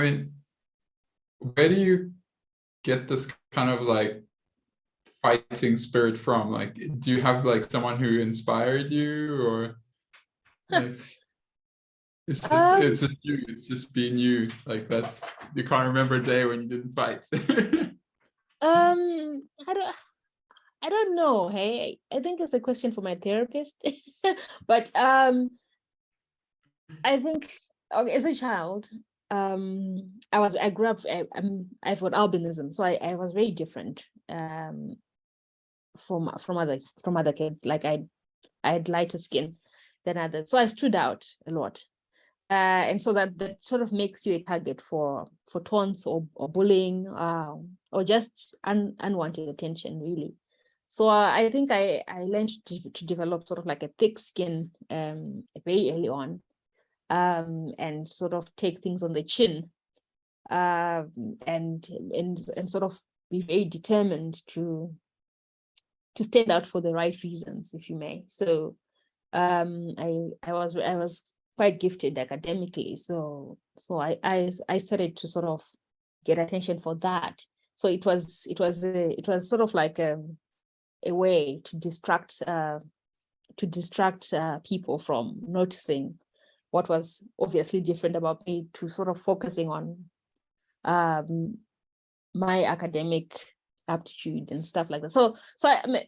mean, where do you get this kind of like fighting spirit from? Like, do you have like someone who inspired you, or like it's just you, it's just being you. Like that's, you can't remember a day when you didn't fight. I don't know. Hey, I think it's a question for my therapist. But I think, okay, as a child, I grew up, I've got albinism, so I was very different from other kids. Like I had lighter skin than others, so I stood out a lot. And so that sort of makes you a target for taunts or bullying, or just unwanted attention, really. So I think I learned to develop sort of like a thick skin very early on, and sort of take things on the chin, and sort of be very determined to stand out for the right reasons, if you may. So I was quite gifted academically, so I started to sort of get attention for that. So it was sort of like a way to distract people from noticing what was obviously different about me, to sort of focusing on my academic aptitude and stuff like that. So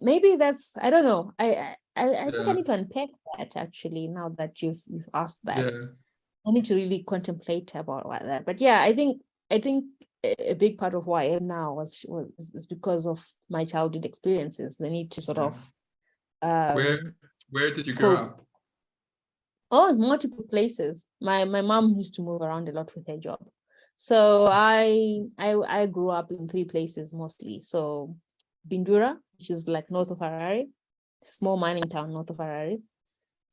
maybe that's, I don't know. I think I need to unpack that, actually, now that you've asked that. Yeah. I need to really contemplate about that. But yeah, I think a big part of who I am now is because of my childhood experiences. The need to sort of where did you grow up? Oh, multiple places. My mom used to move around a lot with her job. So I grew up in 3 places mostly. So Bindura, which is like north of Harare, small mining town north of Harare.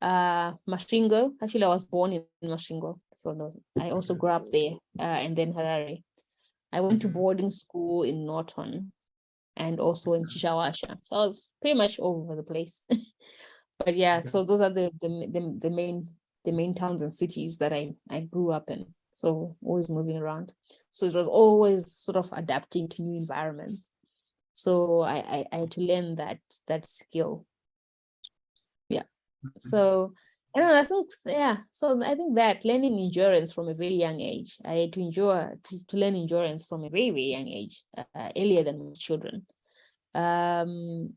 Mashingo, actually I was born in Mashingo, so I also grew up there, and then Harare. I went to boarding school in Norton and also in Chishawasha. So I was pretty much all over the place. But yeah, so those are the main towns and cities that I grew up in. So always moving around. So it was always sort of adapting to new environments. So I had to learn that skill. Yeah. So I think, yeah. So I think that learning endurance from a very young age, I had to learn endurance from a very, very young age, earlier than most children. And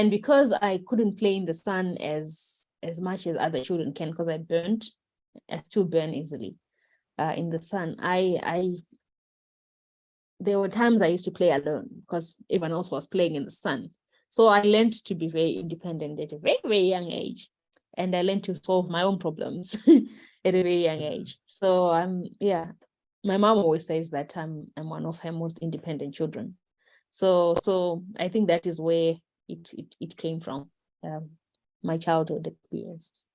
because I couldn't play in the sun as much as other children can, because I still burn easily in the sun. There were times I used to play alone because everyone else was playing in the sun. So I learned to be very independent at a very, very young age. And I learned to solve my own problems at a very young age. So my mom always says that I'm one of her most independent children. So I think that is where it came from, my childhood experiences.